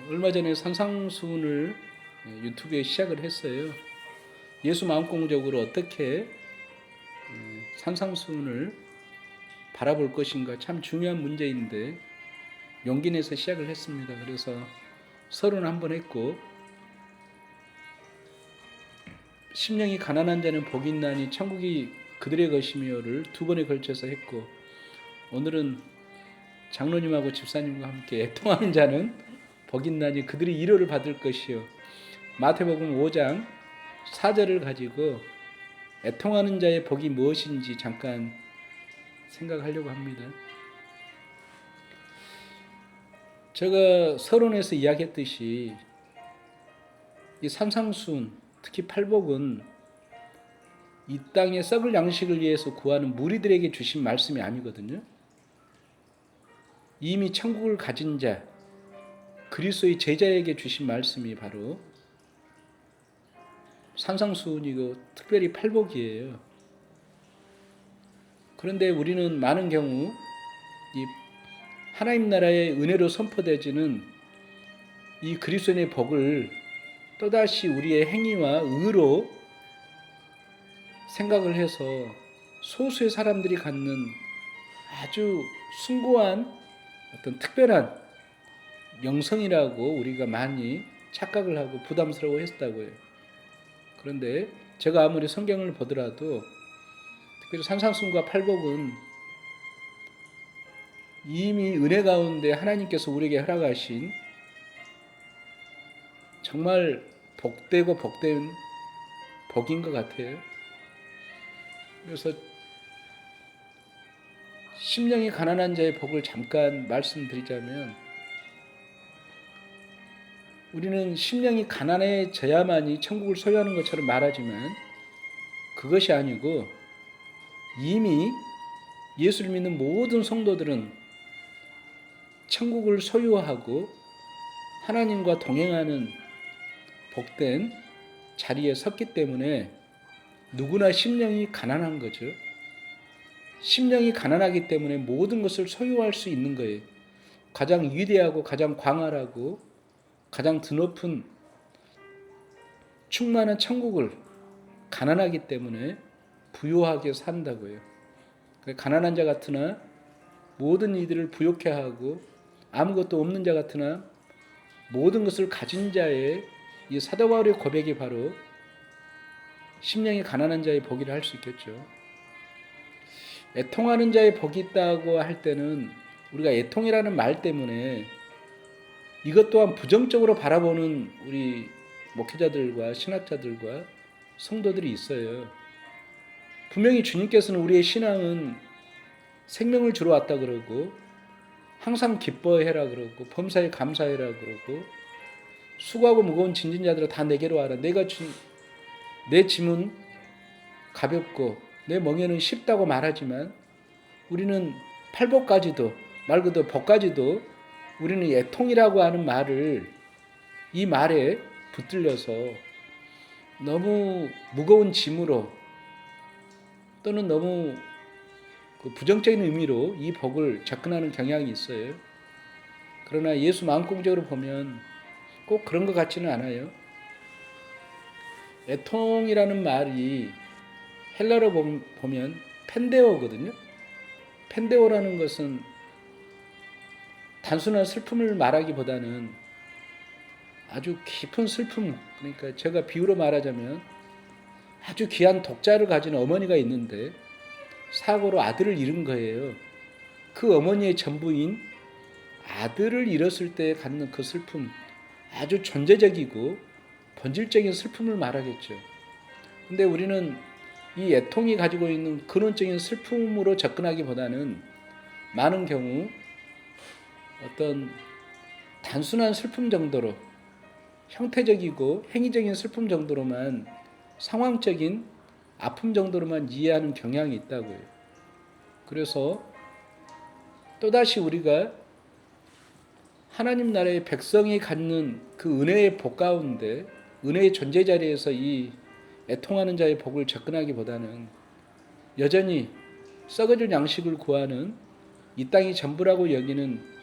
얼마 전에 산상수훈을 유튜브에 시작을 했어요. 예수 마음공적으로 어떻게 산상수훈을 바라볼 것인가 참 중요한 문제인데 용기 내서 시작을 했습니다. 그래서 서론 한번 했고, 심령이 가난한 자는 복이 있나니 천국이 그들의 것이며를 두 번에 걸쳐서 했고, 오늘은 장로님하고 집사님과 함께 애통하는 자는 복이 있나니 그들이 위로를 받을 것이요, 마태복음 5장 4절을 가지고 애통하는 자의 복이 무엇인지 잠깐 생각하려고 합니다. 제가 서론에서 이야기했듯이 이 산상수훈, 특히 팔복은 이 땅에 썩을 양식을 위해서 구하는 무리들에게 주신 말씀이 아니거든요. 이미 천국을 가진 자, 그리스도의 제자에게 주신 말씀이 바로 산상수훈이고 특별히 팔복이에요. 그런데 우리는 많은 경우 이 하나님 나라의 은혜로 선포되지는 이 그리스도의 복을 또다시 우리의 행위와 의로 생각을 해서 소수의 사람들이 갖는 아주 숭고한 어떤 특별한 영성이라고 우리가 많이 착각을 하고 부담스러워 했다고요. 그런데 제가 아무리 성경을 보더라도 특별히 산상수훈과 팔복은 이미 은혜 가운데 하나님께서 우리에게 허락하신 정말 복되고 복된 복인 것 같아요. 그래서 심령이 가난한 자의 복을 잠깐 말씀드리자면, 우리는 심령이 가난해져야만이 천국을 소유하는 것처럼 말하지만 그것이 아니고, 이미 예수를 믿는 모든 성도들은 천국을 소유하고 하나님과 동행하는 복된 자리에 섰기 때문에 누구나 심령이 가난한 거죠. 심령이 가난하기 때문에 모든 것을 소유할 수 있는 거예요. 가장 위대하고 가장 광활하고 가장 드높은 충만한 천국을 가난하기 때문에 부요하게 산다고요. 가난한 자 같으나 모든 이들을 부요케 하고 아무것도 없는 자 같으나 모든 것을 가진 자의 이 사도 바울의 고백이 바로 심령이 가난한 자의 복이라 할 수 있겠죠. 애통하는 자의 복이 있다고 할 때는 우리가 애통이라는 말 때문에 이것 또한 부정적으로 바라보는 우리 목회자들과 신학자들과 성도들이 있어요. 분명히 주님께서는 우리의 신앙은 생명을 주러 왔다 그러고, 항상 기뻐해라 그러고, 범사에 감사해라 그러고, 수고하고 무거운 짐진 자들아 다 내게로 와라. 내 짐은 가볍고 내 멍에는 쉽다고 말하지만, 우리는 팔복까지도, 말 그대로 복까지도 우리는 애통이라고 하는 말을 이 말에 붙들려서 너무 무거운 짐으로 또는 너무 부정적인 의미로 이 복을 접근하는 경향이 있어요. 그러나 예수 마음공적으로 보면 꼭 그런 것 같지는 않아요. 애통이라는 말이 헬라로 보면 펜데오거든요. 펜데오라는 것은 단순한 슬픔을 말하기보다는 아주 깊은 슬픔, 그러니까 제가 비유로 말하자면 아주 귀한 독자를 가진 어머니가 있는데 사고로 아들을 잃은 거예요. 그 어머니의 전부인 아들을 잃었을 때 갖는 그 슬픔, 아주 존재적이고 본질적인 슬픔을 말하겠죠. 근데 우리는 이 애통이 가지고 있는 근원적인 슬픔으로 접근하기보다는 많은 경우 어떤 단순한 슬픔 정도로, 형태적이고 행위적인 슬픔 정도로만, 상황적인 아픔 정도로만 이해하는 경향이 있다고요. 그래서 또다시 우리가 하나님 나라의 백성이 갖는 그 은혜의 복 가운데, 은혜의 존재 자리에서 이 애통하는 자의 복을 접근하기보다는 여전히 썩어질 양식을 구하는 이 땅이 전부라고 여기는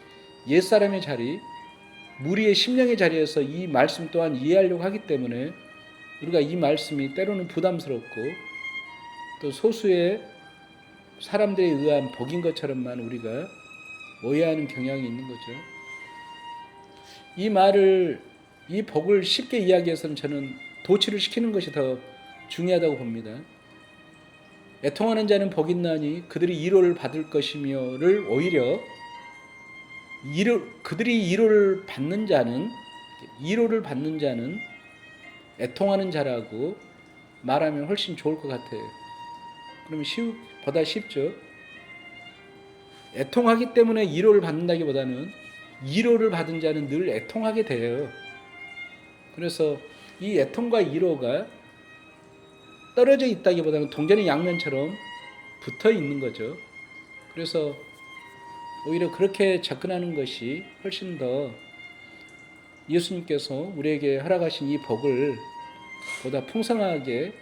옛사람의 자리, 무리의 심령의 자리에서 이 말씀 또한 이해하려고 하기 때문에 우리가 이 말씀이 때로는 부담스럽고 또 소수의 사람들에 의한 복인 것처럼만 우리가 오해하는 경향이 있는 거죠. 이 복을 쉽게 이야기해서는 저는 도취를 시키는 것이 더 중요하다고 봅니다. 애통하는 자는 복이 있나니 그들이 위로를 받을 것이며를 오히려 그들이 위로를 받는 자는 애통하는 자라고 말하면 훨씬 좋을 것 같아요. 그러면 보다 쉽죠. 애통하기 때문에 위로를 받는다기보다는 위로를 받은 자는 늘 애통하게 돼요. 그래서 이 애통과 위로가 떨어져 있다기보다는 동전의 양면처럼 붙어 있는 거죠. 그래서 오히려 그렇게 접근하는 것이 훨씬 더 예수님께서 우리에게 허락하신 이 복을 보다 풍성하게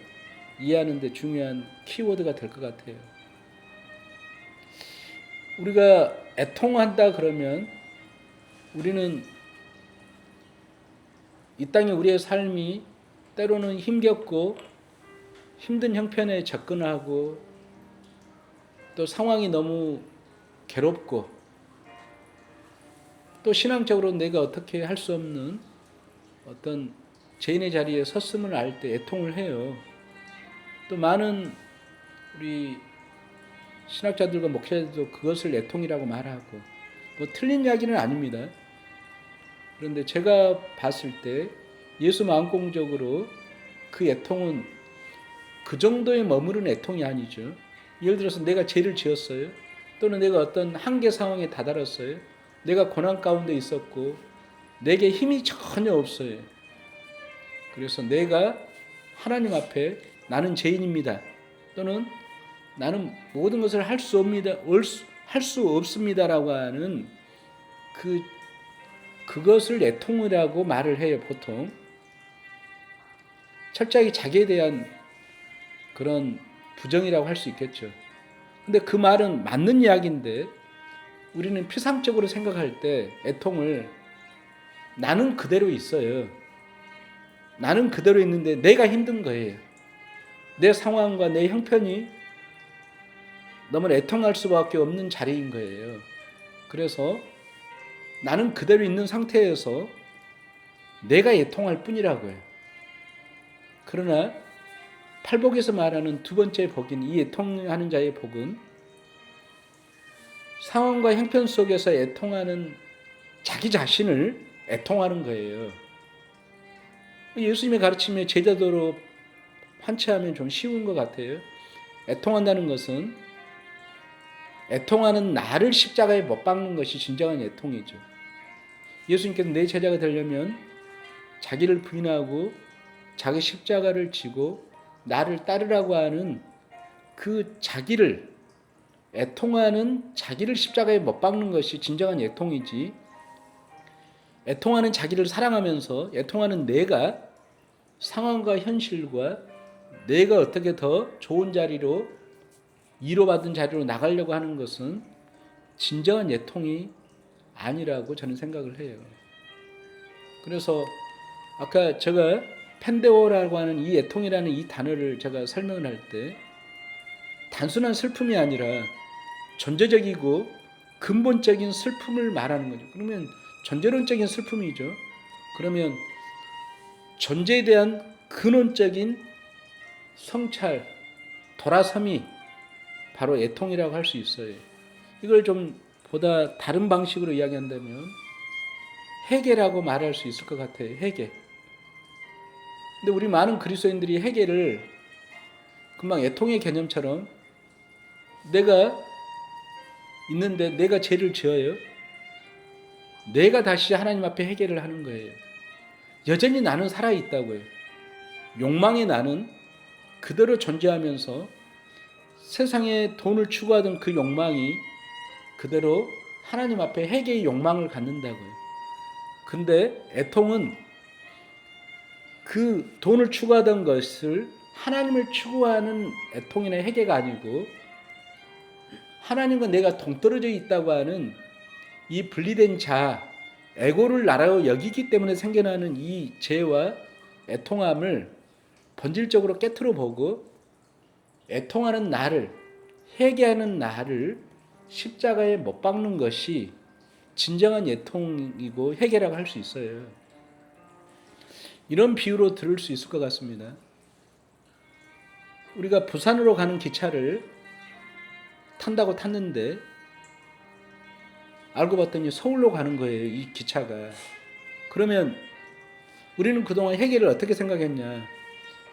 이해하는 데 중요한 키워드가 될 것 같아요. 우리가 애통한다 그러면 우리는 이 땅에 우리의 삶이 때로는 힘겹고 힘든 형편에 접근하고 또 상황이 너무 괴롭고 또 신앙적으로 내가 어떻게 할 수 없는 어떤 죄인의 자리에 섰음을 알 때 애통을 해요. 또 많은 우리 신학자들과 목회자들도 그것을 애통이라고 말하고 뭐 틀린 이야기는 아닙니다. 그런데 제가 봤을 때 예수 마음공적으로 그 애통은 그 정도에 머무른 애통이 아니죠. 예를 들어서 내가 죄를 지었어요. 또는 내가 어떤 한계 상황에 다다랐어요. 내가 고난 가운데 있었고 내게 힘이 전혀 없어요. 그래서 내가 하나님 앞에 나는 죄인입니다. 또는 나는 모든 것을 할 수 없습니다라고 하는 그것을 애통이라고 말을 해요. 보통 철저하게 자기에 대한 그런 부정이라고 할 수 있겠죠. 근데 그 말은 맞는 이야기인데 우리는 피상적으로 생각할 때 애통을 나는 그대로 있어요. 나는 그대로 있는데 내가 힘든 거예요. 내 상황과 내 형편이 너무 애통할 수밖에 없는 자리인 거예요. 그래서 나는 그대로 있는 상태에서 내가 애통할 뿐이라고요. 그러나 팔복에서 말하는 두 번째 복인 이 애통하는 자의 복은 상황과 형편 속에서 애통하는 자기 자신을 애통하는 거예요. 예수님의 가르침에 제자도로 환치하면 좀 쉬운 것 같아요. 애통한다는 것은 애통하는 나를 십자가에 못 박는 것이 진정한 애통이죠. 예수님께서 내 제자가 되려면 자기를 부인하고 자기 십자가를 지고 나를 따르라고 하는 그 자기를 애통하는 자기를 십자가에 못 박는 것이 진정한 애통이지, 애통하는 자기를 사랑하면서 애통하는 내가 상황과 현실과 내가 어떻게 더 좋은 자리로 위로받은 자리로 나가려고 하는 것은 진정한 애통이 아니라고 저는 생각을 해요. 그래서 아까 제가 펜데오라고 하는 이 애통이라는 이 단어를 제가 설명을 할 때 단순한 슬픔이 아니라 존재적이고 근본적인 슬픔을 말하는 거죠. 그러면 존재론적인 슬픔이죠. 그러면 존재에 대한 근원적인 성찰, 돌아섬이 바로 애통이라고 할 수 있어요. 이걸 좀 보다 다른 방식으로 이야기한다면 회개라고 말할 수 있을 것 같아요. 회개. 근데 우리 많은 그리스도인들이 회개를 금방 애통의 개념처럼 내가 있는데 내가 죄를 지어요. 내가 다시 하나님 앞에 회개를 하는 거예요. 여전히 나는 살아있다고요. 욕망의 나는 그대로 존재하면서 세상에 돈을 추구하던 그 욕망이 그대로 하나님 앞에 회개의 욕망을 갖는다고요. 근데 애통은 그 돈을 추구하던 것을 하나님을 추구하는 애통이나 회개가 아니고 하나님과 내가 동떨어져 있다고 하는 이 분리된 자, 에고를 나라로 여기기 때문에 생겨나는 이 죄와 애통함을 본질적으로 깨트려 보고 애통하는 나를, 회개하는 나를 십자가에 못 박는 것이 진정한 애통이고 회개라고 할 수 있어요. 이런 비유로 들을 수 있을 것 같습니다. 우리가 부산으로 가는 기차를 탄다고 탔는데 알고 봤더니 서울로 가는 거예요, 이 기차가. 그러면 우리는 그동안 회계를 어떻게 생각했냐?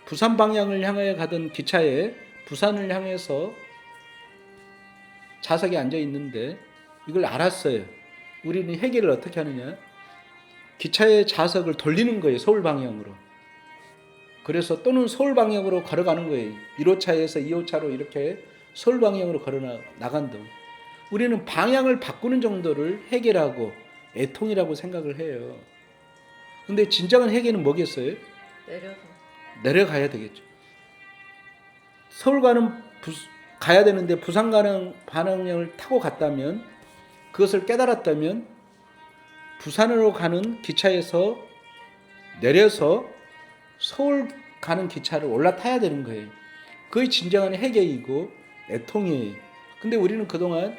부산 방향을 향하여 가던 기차에 부산을 향해서 좌석에 앉아 있는데 이걸 알았어요. 우리는 회계를 어떻게 하느냐? 기차의 좌석을 돌리는 거예요, 서울 방향으로. 그래서 또는 서울 방향으로 걸어가는 거예요. 1호차에서 2호차로 이렇게 서울 방향으로 걸어 나간다. 우리는 방향을 바꾸는 정도를 해결하고 애통이라고 생각을 해요. 근데 진정한 해결은 뭐겠어요? 내려가야 되겠죠. 서울 가야 되는데 부산 가는 방향을 타고 갔다면, 그것을 깨달았다면 부산으로 가는 기차에서 내려서 서울 가는 기차를 올라타야 되는 거예요. 그게 진정한 회개이고 애통이에요. 근데 우리는 그동안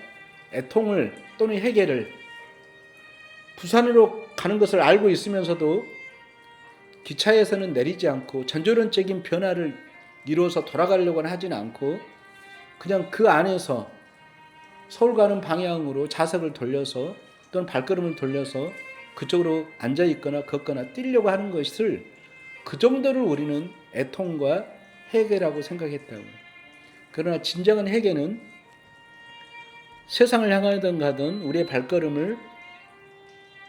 애통을 또는 회개를 부산으로 가는 것을 알고 있으면서도 기차에서는 내리지 않고 전조론적인 변화를 이루어서 돌아가려고는 하지는 않고 그냥 그 안에서 서울 가는 방향으로 좌석을 돌려서 또는 발걸음을 돌려서 그쪽으로 앉아 있거나 걷거나 뛰려고 하는 것을, 그 정도를 우리는 애통과 회개라고 생각했다고. 그러나 진정한 회개는 세상을 향하든 가든 우리의 발걸음을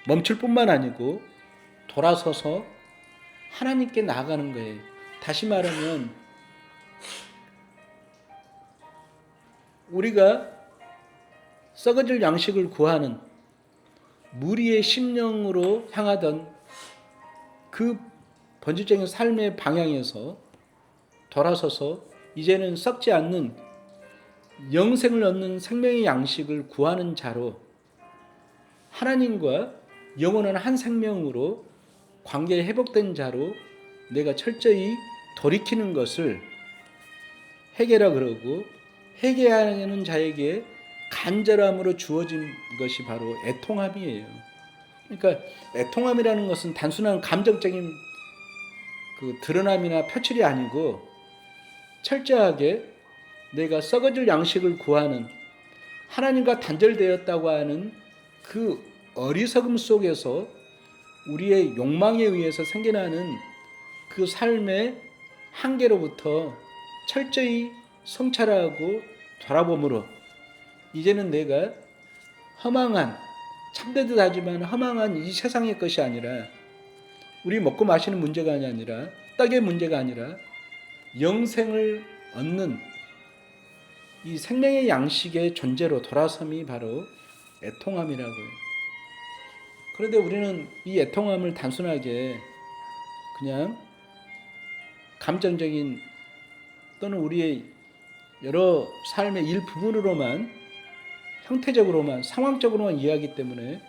멈출 뿐만 아니고 돌아서서 하나님께 나아가는 거예요. 다시 말하면 우리가 썩어질 양식을 구하는 무리의 심령으로 향하던 그 본질적인 삶의 방향에서 돌아서서 이제는 썩지 않는 영생을 얻는 생명의 양식을 구하는 자로 하나님과 영원한 한 생명으로 관계 회복된 자로 내가 철저히 돌이키는 것을 회개라 그러고, 회개하는 자에게 간절함으로 주어진 것이 바로 애통함이에요. 그러니까 애통함이라는 것은 단순한 감정적인 그 드러남이나 표출이 아니고 철저하게 내가 썩어질 양식을 구하는, 하나님과 단절되었다고 하는 그 어리석음 속에서 우리의 욕망에 의해서 생겨나는 그 삶의 한계로부터 철저히 성찰하고 돌아봄으로 이제는 내가 허망한, 참되듯 하지만 허망한 이 세상의 것이 아니라, 우리 먹고 마시는 문제가 아니라, 떡의 문제가 아니라 영생을 얻는 이 생명의 양식의 존재로 돌아섬이 바로 애통함이라고요. 그런데 우리는 이 애통함을 단순하게 그냥 감정적인 또는 우리의 여러 삶의 일부분으로만, 형태적으로만, 상황적으로만 이해하기 때문에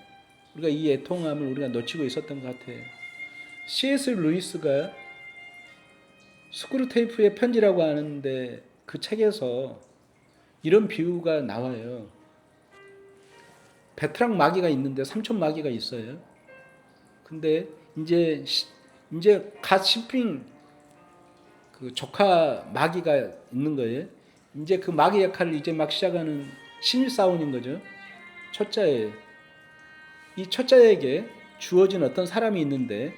우리가 이 애통함을 우리가 놓치고 있었던 것 같아요. C.S. 루이스가 스크루테이프의 편지라고 하는데 그 책에서 이런 비유가 나와요. 베트랑 마귀가 있는데 삼촌 마귀가 있어요. 근데 이제 갓 씹힌 그 조카 마귀가 있는 거예요. 이제 그 마귀 역할을 이제 막 시작하는 신입사원인 거죠. 초짜예요. 이 초짜에게 주어진 어떤 사람이 있는데,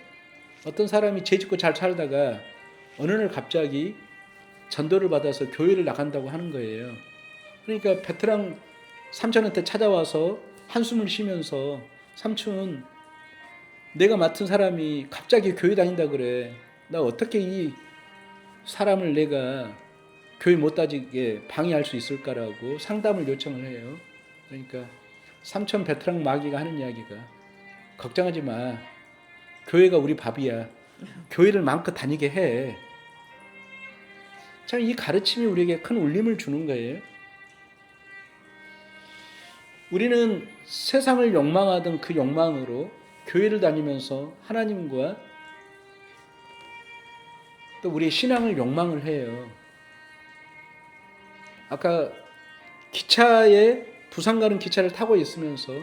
어떤 사람이 죄짓고 잘 살다가 어느 날 갑자기 전도를 받아서 교회를 나간다고 하는 거예요. 그러니까 베테랑 삼촌한테 찾아와서 한숨을 쉬면서, 삼촌, 내가 맡은 사람이 갑자기 교회 다닌다 그래. 나 어떻게 이 사람을 내가 교회 못 다니게 방해할 수 있을까라고 상담을 요청을 해요. 그러니까 삼촌 베테랑 마귀가 하는 이야기가, 걱정하지 마. 교회가 우리 밥이야. 교회를 마음껏 다니게 해. 참, 이 가르침이 우리에게 큰 울림을 주는 거예요. 우리는 세상을 욕망하던 그 욕망으로 교회를 다니면서 하나님과 또 우리의 신앙을 욕망을 해요. 아까 기차에 부산 가는 기차를 타고 있으면서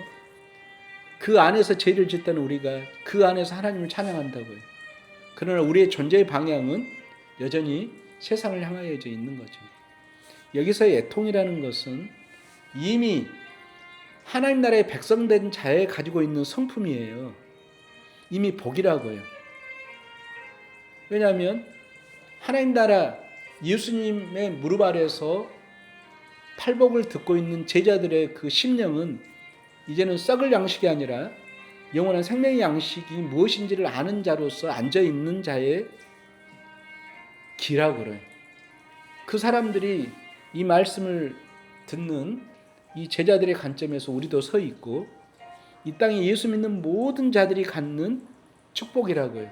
그 안에서 죄를 짓던 우리가 그 안에서 하나님을 찬양한다고요. 그러나 우리의 존재의 방향은 여전히 세상을 향하여져 있는 거죠. 여기서의 애통이라는 것은 이미 하나님 나라의 백성된 자에 가지고 있는 성품이에요. 이미 복이라고요. 왜냐하면 하나님 나라 예수님의 무릎 아래서 팔복을 듣고 있는 제자들의 그 심령은 이제는 썩을 양식이 아니라 영원한 생명의 양식이 무엇인지를 아는 자로서 앉아있는 자의 기라고 그래요. 그 사람들이 이 말씀을 듣는 이 제자들의 관점에서 우리도 서 있고 이 땅에 예수 믿는 모든 자들이 갖는 축복이라고요.